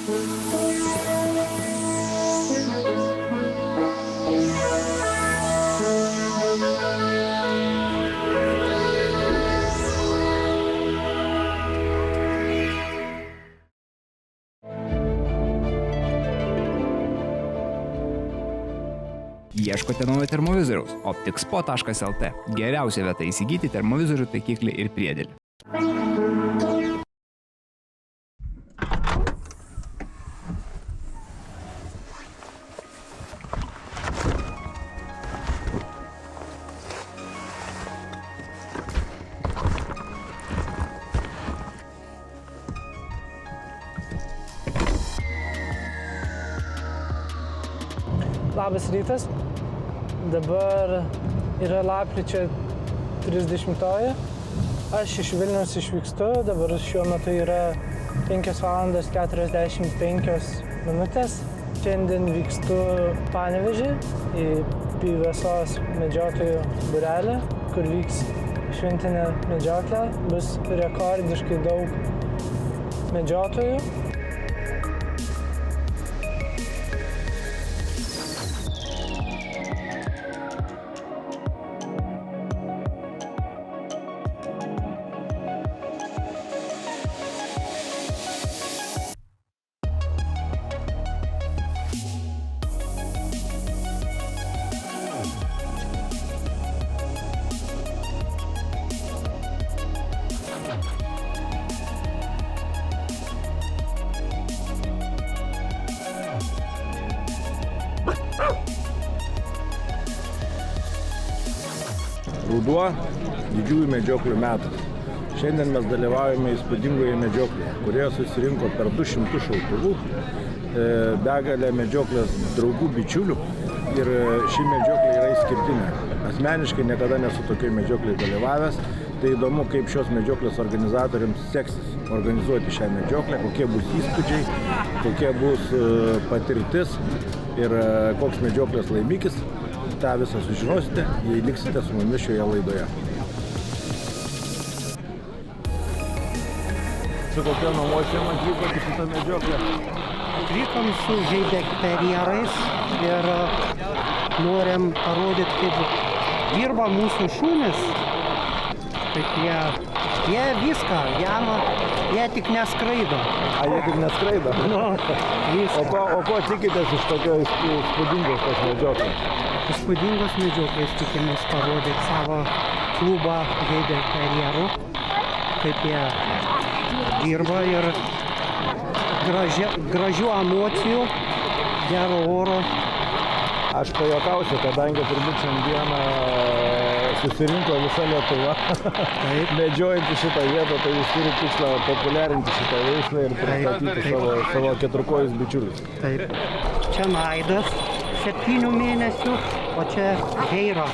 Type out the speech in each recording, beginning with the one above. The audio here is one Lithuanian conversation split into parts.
Ieškote naujo termovizoriaus? Opticspo.lt. Geriausia vieta įsigyti termovizorių, taikiklį ir priedėlį. Labas rytas. Dabar yra lapkričio 30-oji. Aš iš Vilniaus išvykstu. Dabar šiuo metu yra 5:45 minutės. Šiandien vykstu Panevėžį į Pyvesos medžiotojų būrelį, kur vyks šventinė medžioklė. Bus rekordiškai daug medžiotojų. Ruduo didžiųjų medžioklių metas. Šiandien mes dalyvaujame įspūdingoje medžioklėje, kurioje susirinko per 200 šautuvų, begalė medžioklės draugų, bičiulių ir ši medžioklė yra išskirtinė. Asmeniškai niekada nesu tokioj medžioklėje dalyvavęs. Tai įdomu, kaip šios medžioklės organizatoriams seksis organizuoti šią medžioklę, kokie bus įspūdžiai, kokia bus patirtis ir koks medžioklės laimikis. Ta visą sužinosite, jei liksite su mumis šioje laidoje. Su kokiom emocijom atvykot į šitą medžioklę? Atvykom su heidelberjerais ir norim parodyti, kaip dirba mūsų šunys. Kaip jie viską, jie tik neskraido. Jie tik neskraido? O ko tikitės iš tokio įspūdingos tos medžioklės? Įspūdingos medžioklės tikimės parodyti savo klubą heidelberjerų, kaip jie dirba ir gražių emocijų, gero oro. Aš pajuokausiu, kadangi turbūt šiandieną susirinko visa Lietuva. Medžiojant į šitą vietą, tai jūs turite tikslą populiarinti šitą veislę ir pristatyti savo keturkojus bičiulius. Taip. Čia Naidas 7 mėnesių, o čia Heira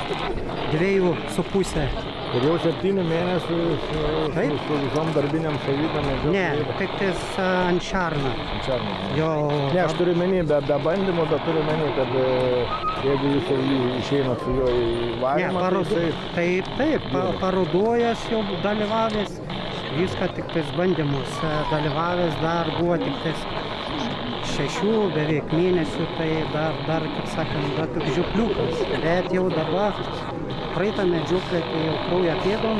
2,5. Ir jau 7 mėnesių su visom darbiniam savytėm medžioklė? Ne, tik tais ant šarno. Ne, aš turiu menį be bandymų, bet turiu menį, kad jeigu jūs išeinat su juo į varymą, taip, parodojęs jau dalyvavęs, viską tik tais bandymus dalyvavęs, dar buvo tik tais 6 beveik mėnesių, tai dar kaip sakant, dar tik žiupliukas, bet jau dabar praeitą medžioklę, kai jau kraują pėdom,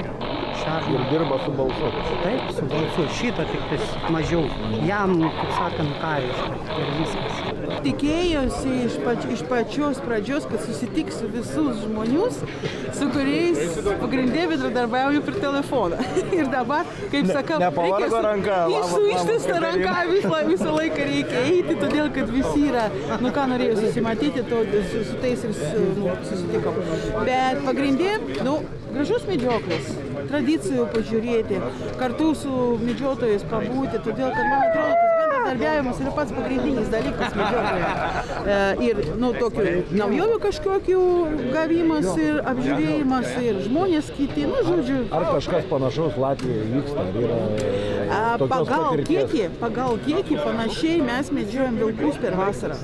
šarną. Ir dirba su balsu. Taip, su balsu. Šitą tik tais mažiau. Jam, kaip sakant, kariška ir viskas. Tikėjosi iš pačios pradžios, kad susitiksiu visus žmonius, su kuriais pagrindė bendradarbiauju per telefoną. Ir dabar, kaip sakau, su ištista ranka visą laiką reikia eiti, todėl kad visi yra, ką norėjo susimatyti, su tais ir susitikom. Bet pagrindė, gražus medžioklės, tradicijų pažiūrėti, kartu su medžiotojais pabūti, todėl kad, man atrodo, tas bendradarbiavimas yra pats pagrindinis dalykas medžioklėje. Ir, tokių naujovių kažkokių gavimas ir apžiūrėjimas ir žmonės kiti, žodžiu. Ar kažkas panašaus Latvijoje vyksta? Pagal kiekį panašiai mes medžiojam vilkus per vasarą.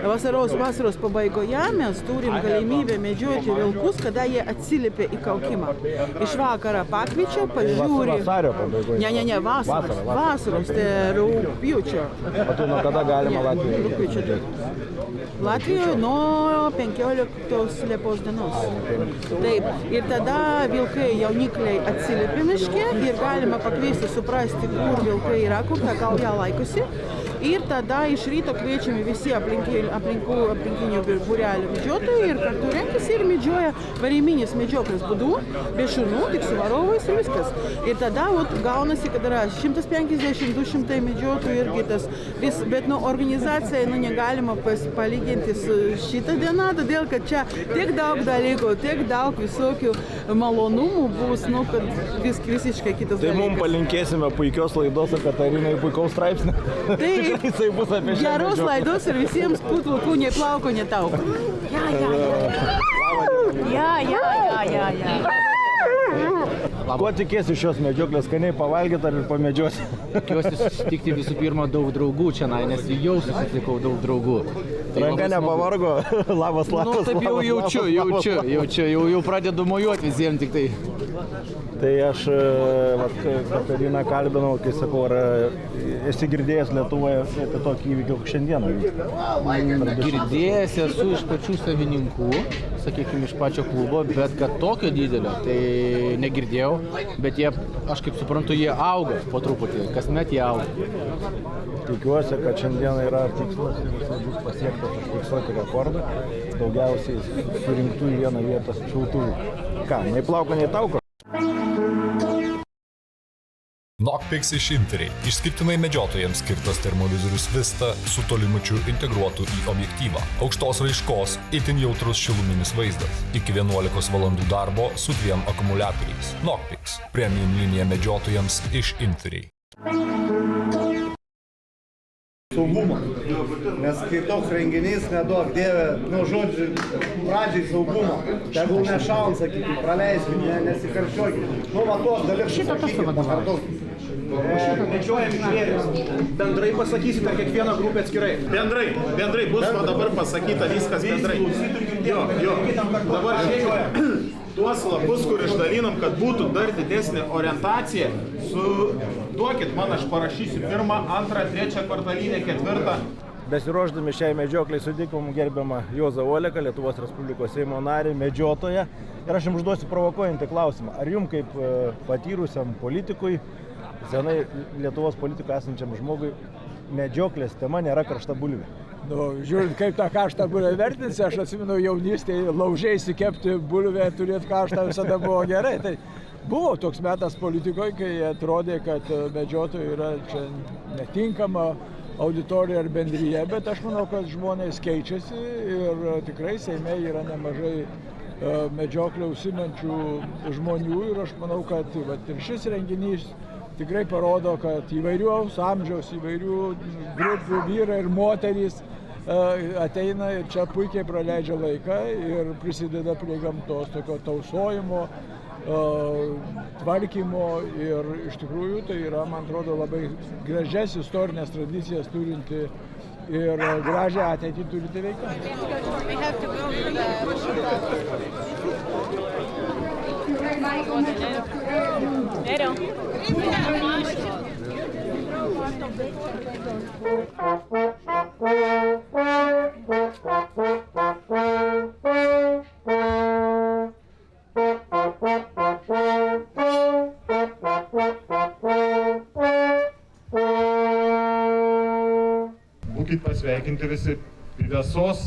Vasaros pabaigoje mes turim galimybę medžioti vilkus, kada jie atsiliepia į kaukimą. Iš vakaro pakviečia, pažiūri. Vasario pabaigoje? Ne, vasaros, tai rugpjūčio. O tai nuo kada galima Latvijoje? Latvijoje nuo 15 Liepos dienos. Taip, ir tada vilkai jaunikliai atsiliepia miške ir galima pakviesti suprasti, kur vilkai yra, kur ta gauja laikosi. Ir tada iš ryto kviečiami visi aplinkinių būrelių medžiotojai ir kartu renkasi ir medžioja variminis medžioklės būdu, be šunų, tik su varovais ir viskas. Ir tada gaunasi, kad yra 150-200 medžiotojų irgi tas, bet organizacija negalima palyginti su šitą dieną, todėl kad čia tiek daug dalykų, tiek daug visokių malonumų bus, kad visiškai kitas dalykas. Tai mums palinkėsime puikios laidos apie Katarinai, puikaus straipsnio. Jisai bus apie šią geros laidos ir visiems putlukų nei plauko, nei tauko. Ko tikėsi šios medžioklės, skaniai pavalgyti ar pamedžioti? Tikiuosi susitikti visų pirma daug draugų čia, nes jau susitikau daug draugų. Ranka nepavargo, labas. Taip jau pradedu mojuoti visiems tik tai. Tai aš Katariną kalbinau, kai sakau, ar esi girdėjęs Lietuvoje apie tokį įvykį šiandieną? Girdėjęs esu iš pačių savininkų, sakykime, iš pačio klubo, bet kad tokio didelio, tai negirdėjau, bet jie, aš kaip suprantu, jie auga po truputį, kasmet jie auga. Tikiuosi, kad šiandieną yra tikslas ir jis bus pasiektas užfiksuoti rekordą, daugiausiai surinktų į vieną vietą šautuvų. Ką, nei plauko, nei tauko? Knockpix išimteriai – išskirtinai medžiotojams skirtas termovizorius Vista su tolimačiu integruotu į objektyvą. Aukštos raiškos, itin jautrus šiluminis vaizdas. Iki 11 valandų darbo su 2 akumuliatoriais. Knockpix – premium linija medžiotojams išimteriai. Saugumą, nes kai toks renginys, neduok Dieve, žodžiu, pradžiai saugumą, tegul nešaun, sakykime, praleiskit, nesikarščiuokit. Va tos dalykus sakykit, pakartokit. Medžiojami žvėrys. Bendrai pasakysit ar kiekvieną grupę atskirai? Bendrai bus, o dabar pasakyta viskas bendrai. Jo, dabar žiūrėjau. Tuos lapus, kur išdalinam, kad būtų dar didesnė orientacija, duokit man, aš parašysiu 1, 2, 3 kvartalinę, 4. Besiruošdami šiai medžioklei sutikom gerbiamą Juozą Oleką, Lietuvos Respublikos Seimo narį, medžiotoją. Ir aš jums užduosiu provokuojantį klausimą. Ar jums kaip patyrusiam politikui, senai Lietuvos politikoje esančiam žmogui, medžioklės tema nėra karšta bulvė? Žiūrint, kaip tą karštą bulvę vertinsi, aš atsimenu jaunystėje, laužiai įsikepti bulvę, turėti karštą visada buvo gerai. Tai buvo toks metas politikoje, kai atrodė, kad medžiotojai yra čia netinkama auditorija ar bendryje, bet aš manau, kad žmonės keičiasi ir tikrai Seime yra nemažai medžioklę užsiimančių žmonių ir aš manau, kad ir šis renginys tikrai parodo, kad įvairiaus amžiaus, įvairių grupių vyrai ir moterys ateina ir čia puikiai praleidžia laiką ir prisideda prie gamtos tokio tausojimo, tvarkymo ir iš tikrųjų tai yra, man atrodo, labai gražias istorinės tradicijas turinti ir gražią ateitį turinti veikla. Būkit pasveikinti visi Pyvesos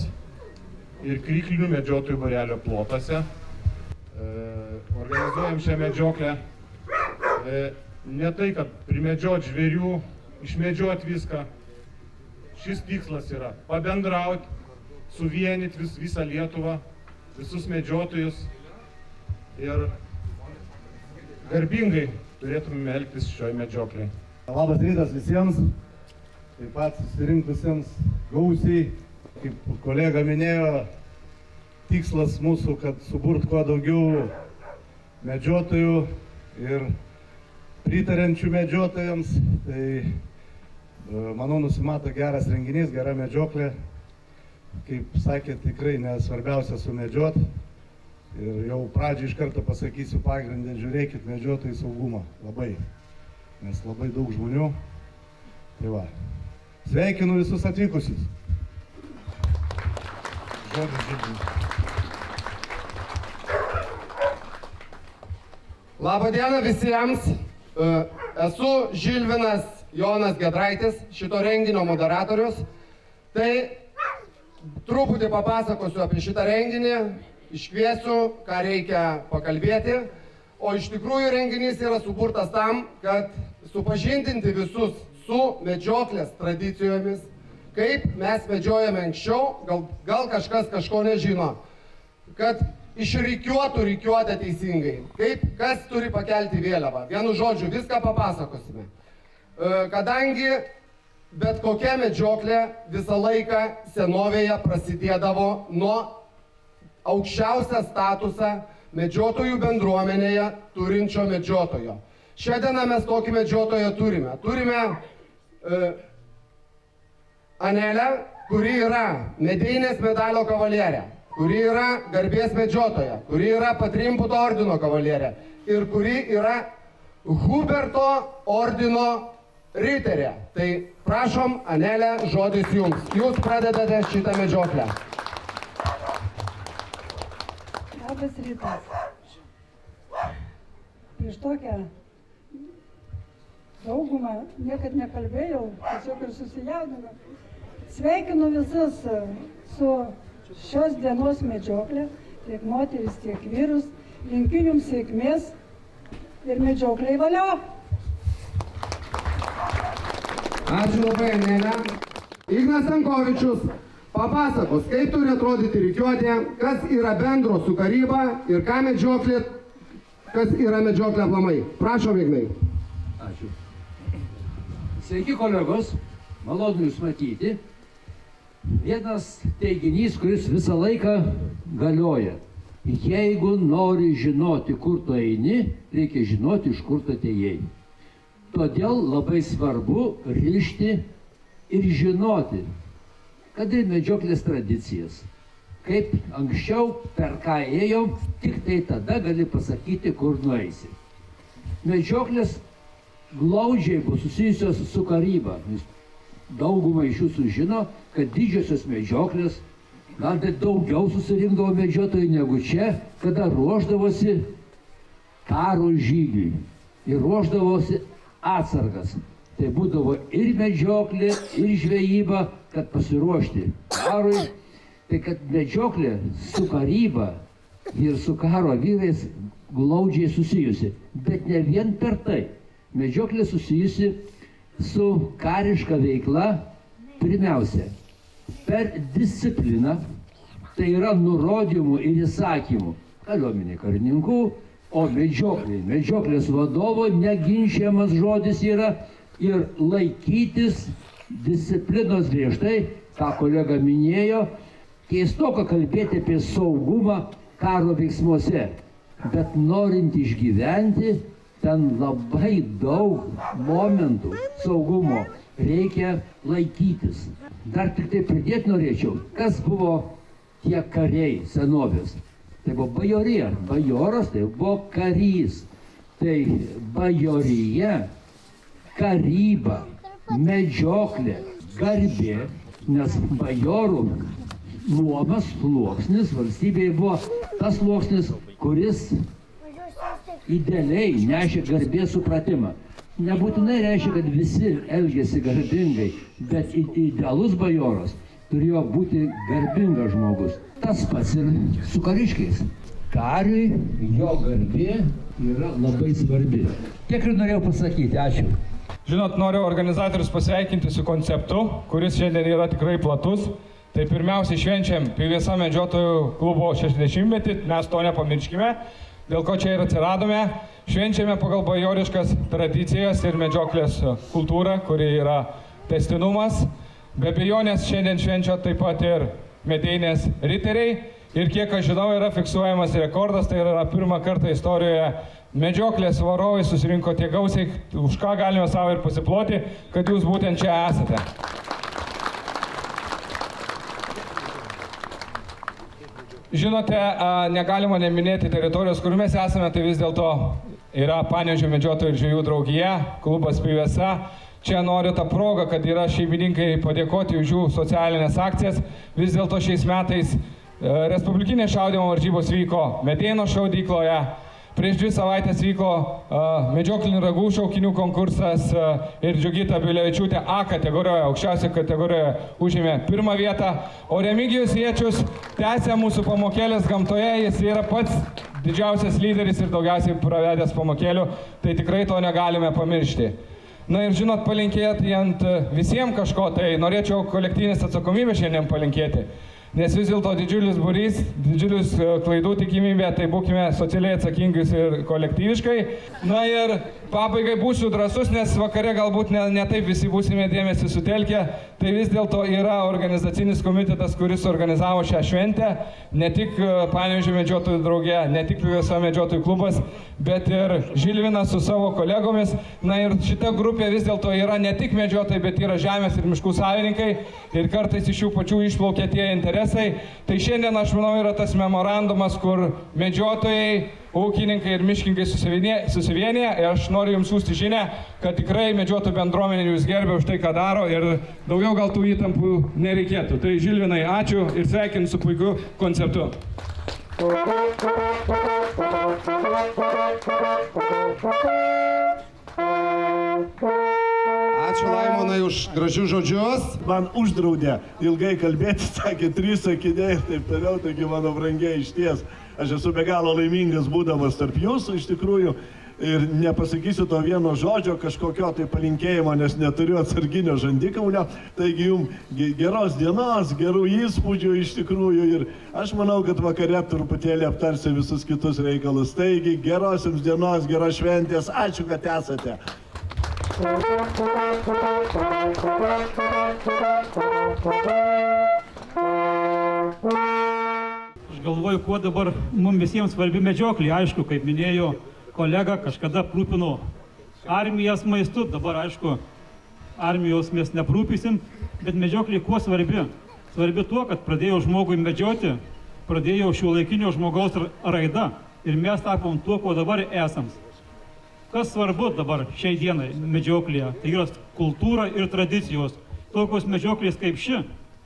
ir Kryklinių medžiotojų būrelio plotuose. Organizuojam šią medžioklę. Ne tai, kad primedžioti žvėrių, išmedžioti viską. Šis tikslas yra pabendrauti, suvienyti visą Lietuvą, visus medžiotojus ir garbingai turėtume elgtis šioje medžioklėje. Labas rytas visiems, taip pat susirinkusiems gausiai, kaip kolega minėjo, tikslas mūsų, kad suburt kuo daugiau medžiotojų ir pritariančių medžiotojams. Tai manau, nusimato geras renginys, gera medžioklė. Kaip sakė, tikrai nesvarbiausia sumedžiot. Ir jau pradžiai iš karto pasakysiu pagrindę, žiūrėkit medžiotojų saugumą. Labai. Nes labai daug žmonių. Tai va. Sveikinu visus atvykusius. Žodis Žilvinas. Labą dieną visiems. Esu Žilvinas Jonas Gedraitis, šito renginio moderatorius. Tai truputį papasakosiu apie šitą renginį, iškviesiu, ką reikia pakalbėti. O iš tikrųjų renginys yra suburtas tam, kad supažindinti visus su medžioklės tradicijomis, kaip mes medžiojame anksčiau, gal kažkas kažko nežino, kad išrikiuotų rikiuotę teisingai, kas turi pakelti vėliavą. Vienu žodžiu, viską papasakosime. Kadangi bet kokia medžioklė visą laiką senovėje prasidėdavo nuo aukščiausią statusą medžiotojų bendruomenėje turinčio medžiotojo. Šiandieną mes tokį medžiotoją turime. Turime Anelę, kuri yra Medeinės medalio kavalierė, kuri yra garbės medžiotoja, kuri yra Patrimputo ordino kavalierė ir kuri yra Huberto ordino riterė. Tai prašom, Anelė, žodis jums. Jūs pradedate šitą medžioklę. Labas rytas. Prieš tokią daugumą niekad nekalbėjau, tiesiog ir susijaudinau. Sveikinu visus su šios dienos medžioklė, tiek moteris, tiek vyrus. Linkiu jums sėkmės ir medžioklei valio. Ačiū labai, Anelė. Ignas Stankovičius papasakos, kaip turi atrodyti rikiuotė, kas yra bendro su karyba ir ką medžioklė, kas yra medžioklė aplamai. Prašom, Ignai. Ačiū. Sveiki, kolegos. Malonu Jūs matyti. Vienas teiginys, kuris visą laiką galioja. Jeigu nori žinoti, kur tu eini, reikia žinoti, iš kur tu atėjai. Todėl labai svarbu rišti ir žinoti, kad ir medžioklės tradicijas. Kaip anksčiau, per ką ėjom, tik tai tada gali pasakyti, kur nueisi. Medžioklės glaudžiai buvo susijusios su karyba. Dauguma iš jūsų žino, kad didžiosios medžioklės, gal tai daugiau susirinkdavo medžiotojų negu čia, kada ruošdavosi karo žygiui ir ruošdavosi atsargas. Tai būdavo ir medžioklė, ir žvejyba, kad pasiruošti karui. Tai kad medžioklė su karyba ir su karo vyrais glaudžiai susijusi. Bet ne vien per tai. Medžioklė susijusi su kariška veikla pirmiausia per discipliną, tai yra nurodymų ir įsakymų kariuomenė karininkų, o medžioklės vadovo neginčiamas žodis yra ir laikytis disciplinos griežtai, ką kolega minėjo. Keistoka kalbėti apie saugumą karo veiksmuose, bet norint išgyventi, ten labai daug momentų saugumo reikia laikytis. Dar tik tai pridėti norėčiau, kas buvo tie kariai senovės. Tai buvo bajorija. Bajoras tai buvo karys. Tai bajorija, karyba, medžioklė, garbė, nes bajorų luomas, sluoksnis valstybėje buvo tas sluoksnis, kuris idealiai nešė garbės supratimą. Nebūtinai reiškia, kad visi elgėsi garbingai, bet idealus bajoras turėjo būti garbingas žmogus. Tas pats ir su kariškiais. Kariui jo garbė yra labai svarbi. Tiek ir norėjau pasakyti. Ačiū. Žinot, noriu organizatorius pasveikinti su konceptu, kuris šiandien yra tikrai platus. Tai pirmiausiai švenčiam PVSA medžiotojų klubo 60-metį, mes to nepamirškime. Dėl ko čia ir atsiradome, švenčiame pagal bajoriškas tradicijas ir medžioklės kultūrą, kuri yra tęstinumas. Be abejonės šiandien švenčia taip pat ir Medeinės riteriai. Ir kiek aš žinau, yra fiksuojamas rekordas, tai yra pirmą kartą istorijoje medžioklės varovai susirinko tiek gausiai, už ką galime savo ir pasiploti, kad jūs būtent čia esate. Žinote, negalima neminėti teritorijos, kur mes esame, tai vis dėlto yra Panevėžio medžiotojų ir žvejų draugija, klubas Pivesa. Čia noriu tą progą, kad yra šeimininkai padėkoti už jų socialinės akcijas. Vis dėlto šiais metais respublikinės šaudymo varžybos vyko Medėno šaudykloje. Prieš 2 savaitės vyko medžioklinių ragų šaukinių konkursas ir Džiugita Bilevičiūtė A kategorijoje, aukščiausia kategorijoje užėmė 1 vietą, o Remigijus Iečius tęsė mūsų pamokėlės gamtoje, jis yra pats didžiausias lyderis ir daugiausiai pravedęs pamokėlių, tai tikrai to negalime pamiršti. Na ir žinot, palinkėti ant visiems kažko, tai norėčiau kolektyvinės atsakomybės šiandien palinkėti. Nes vis dėlto didžiulis būrys, didžiulis klaidų tikimybė, tai būkime socialiai atsakingus ir kolektyviškai. Na ir pabaigai būsiu drąsus, nes vakare galbūt ne taip visi būsime dėmesį sutelkę. Tai vis dėlto yra organizacinis komitetas, kuris organizavo šią šventę. Ne tik Panevėžio medžiotojų draugija, ne tik Pivesa medžiotojų klubas, bet ir Žilvinas su savo kolegomis. Na ir šita grupė vis dėlto yra ne tik medžiotojai, bet yra žemės ir miškų savininkai. Ir kartais iš jų pačių išplaukia tie interesai. Tai šiandien, aš manau, yra tas memorandumas, kur medžiotojai, ūkininkai ir miškininkai susivienyje. Ir aš noriu jums siųsti žinę, kad tikrai medžiotojų bendruomenė jūs gerbia už tai, ką daro ir daugiau gal tų įtampų nereikėtų. Tai Žilvinai, ačiū ir sveikinu su puikiu konceptu. Ačiū Laimonai už gražius žodžius. Man uždraudė ilgai kalbėti, sakė 3 sakiniai ir taip toliau, taigi mano brangiai išties. Aš esu be galo laimingas būdamas tarp jūsų iš tikrųjų ir nepasakysiu to vieno žodžio, kažkokio tai palinkėjimo, nes neturiu atsarginio žandikaulio. Taigi jums geros dienos, gerų įspūdžių iš tikrųjų ir aš manau, kad vakare truputėlį aptarsi visus kitus reikalus. Taigi geros jums dienos, geros šventės, ačiū, kad esate. Aš galvoju, kuo dabar mums visiems svarbi medžioklė. Aišku, kaip minėjo kolega, kažkada aprūpino armijas maistu, dabar aišku, armijos mes neprūpysim, bet medžioklė kuo svarbi? Svarbi tuo, kad pradėjo žmogui medžioti, pradėjo šiuolaikinio žmogaus raida ir mes tapom tuo, kuo dabar esam. Kas svarbu dabar šiai dienai medžioklėje? Tai yra kultūra ir tradicijos. Tokios medžioklės kaip ši,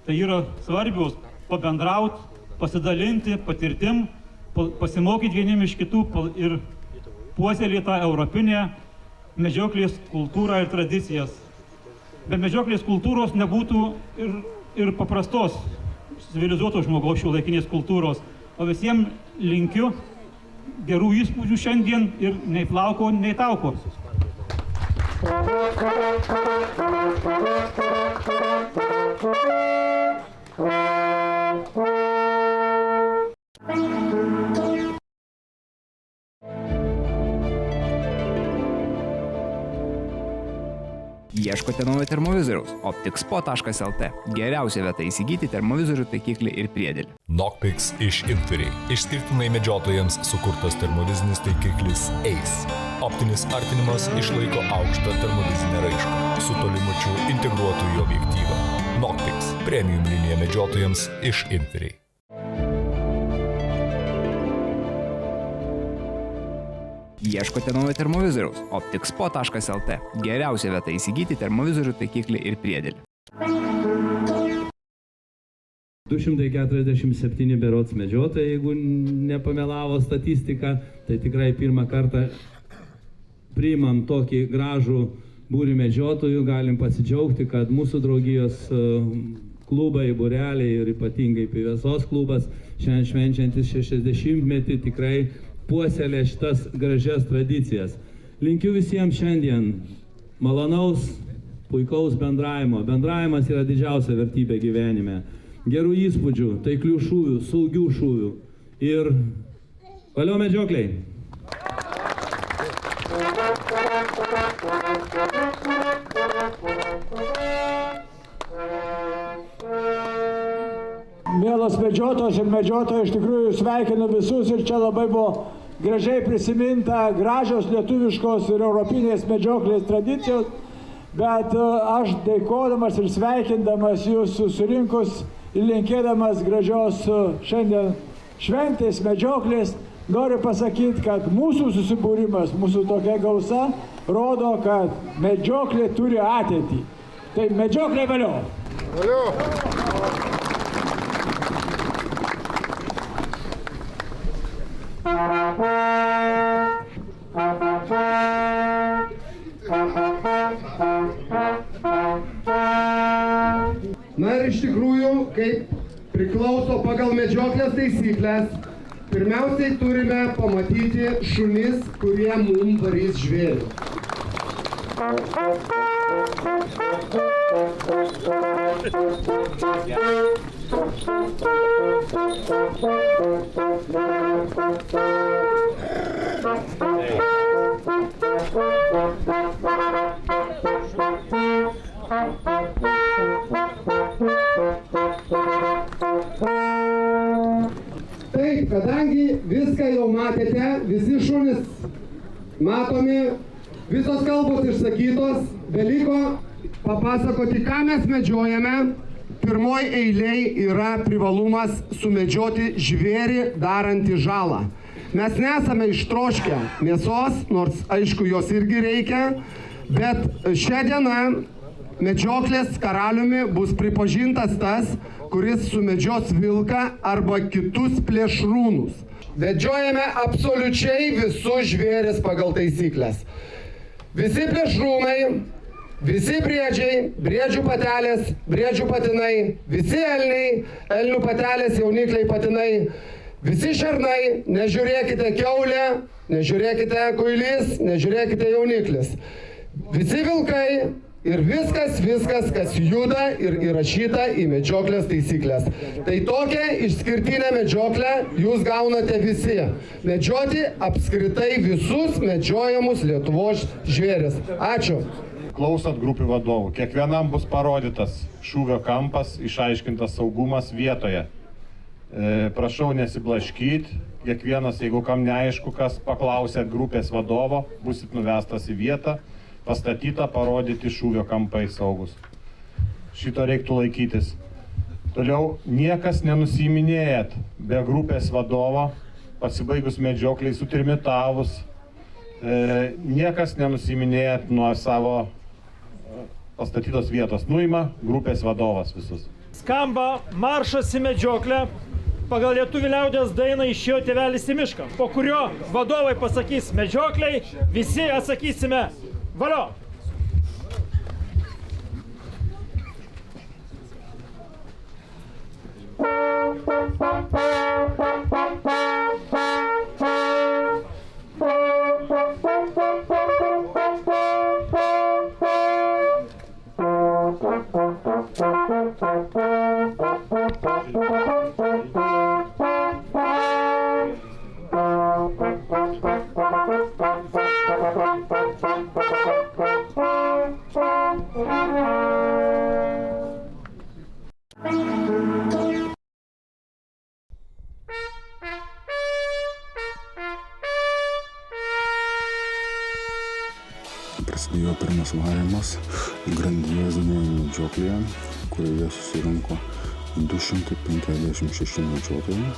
tai yra svarbios pabendrauti, pasidalinti patirtim, pasimokyti vieniem iš kitų ir puoselėti tą europinę medžioklės kultūrą ir tradicijas. Be medžioklės kultūros nebūtų ir paprastos civilizuotos žmogaus šiuolaikinės kultūros. O visiems linkiu gerų įspūdžių šiandien ir nei plauko, nei tauko. Ieškote naujo termovizoriaus? Opticspo.lt. Geriausia vieta įsigyti termovizorių taikiklį ir priedėlį. Knockpicks iš Inferiai. Išskirtinai medžiotojams sukurtas termovizinis taikiklis Ace. Optinis artinimas išlaiko aukštą termovizinę raišką su tolimačiu integruotu į objektyvą. Knockpicks. Premium linija medžiotojams iš Inferiai. Ieškote naujo termovizoriaus? Opticspo.lt. Geriausia vieta įsigyti termovizorių taikiklį ir priedėlį. 247 berods medžiotojai, jeigu nepamelavo statistika, tai tikrai pirmą kartą priimam tokį gražų būrį medžiotojų, galim pasidžiaugti, kad mūsų draugijos klubai, būreliai ir ypatingai Pivesos klubas, šiandien švenčiantis 60-metį tikrai puoselė šitas gražias tradicijas. Linkiu visiems šiandien malonaus, puikaus bendravimo. Bendravimas yra didžiausia vertybė gyvenime. Gerų įspūdžių, taiklių šūvių, saugių šūvių ir valio medžiokliai. Mielas medžiotojas ir medžiotojai, iš tikrųjų sveikinu visus ir čia labai buvo gražiai prisiminta gražios lietuviškos ir europinės medžioklės tradicijos, bet aš dėkodamas ir sveikindamas jūs susirinkus ir linkėdamas gražios šiandien šventės medžioklės, noriu pasakyti, kad mūsų susibūrimas, mūsų tokia gausa, rodo, kad medžioklė turi ateitį. Tai medžioklė valio. Valio. Na ir iš tikrųjų, kaip priklauso pagal medžioklės taisyklės, pirmiausiai turime pamatyti šunis, kurie mums varys žvėrį. Taip, kadangi viską jau matėte, visi šunys matomi, visos kalbos išsakytos, beliko papasakoti, ką mes medžiojame. Pirmoj eilėj yra privalumas sumedžioti žvėrį darantį žalą. Mes nesame ištroškę mėsos, nors aišku jos irgi reikia, bet šią dieną medžioklės karaliumi bus pripažintas tas, kuris sumedžios vilką arba kitus plėšrūnus. Vedžiojame absoliučiai visus žvėris pagal taisyklės. Visi plėšrūnai, visi briedžiai, briedžių patelės, briedžių patinai, visi elniai, elnių patelės, jaunikliai patinai, visi šernai, nežiūrėkite kiaulę, nežiūrėkite kuilys, nežiūrėkite jauniklis. Visi vilkai ir viskas, kas juda ir įrašyta į medžioklės taisyklės. Tai tokią išskirtinę medžioklę jūs gaunate visi. Medžioti apskritai visus medžiojamus Lietuvos žvėris. Ačiū. Klausant grupių vadovų, kiekvienam bus parodytas šūvio kampas, išaiškintas saugumas vietoje. Prašau nesiblaškyti, kiekvienas, jeigu kam neaišku, kas paklausėt grupės vadovo, busit nuvestas į vietą, pastatyta, parodyti šūvio kampai saugus. Šito reiktų laikytis. Toliau, niekas nenusiminėjat be grupės vadovo, pasibaigus medžiokliai sutrimitavus, niekas nenusiminėjat nuo savo pastatytos vietos. Nuima grupės vadovas visus. Skamba maršas į medžioklę. Pagal lietuvių liaudies dainą išėjo tėvelis į mišką, po kurio vadovai pasakys medžiokliai, visi atsakysime valio. Prasidėjo pirmas varymas grandiozinėje medžioklėje, kurioje susirinko 256 medžiotojai.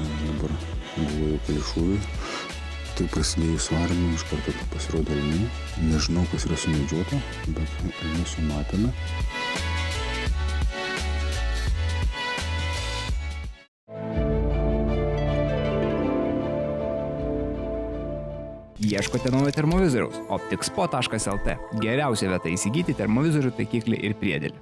Dabar buvo jau keli šūviai. Tai prasidėjus varymui iš karto pasirodė elniai. Nežinau, kas yra sumedžiota, bet elnius jau matėme. Ieškote naujo termovizoriaus? Opticspo.lt. Geriausia vieta įsigyti termovizorių, taikiklį ir priedėlį.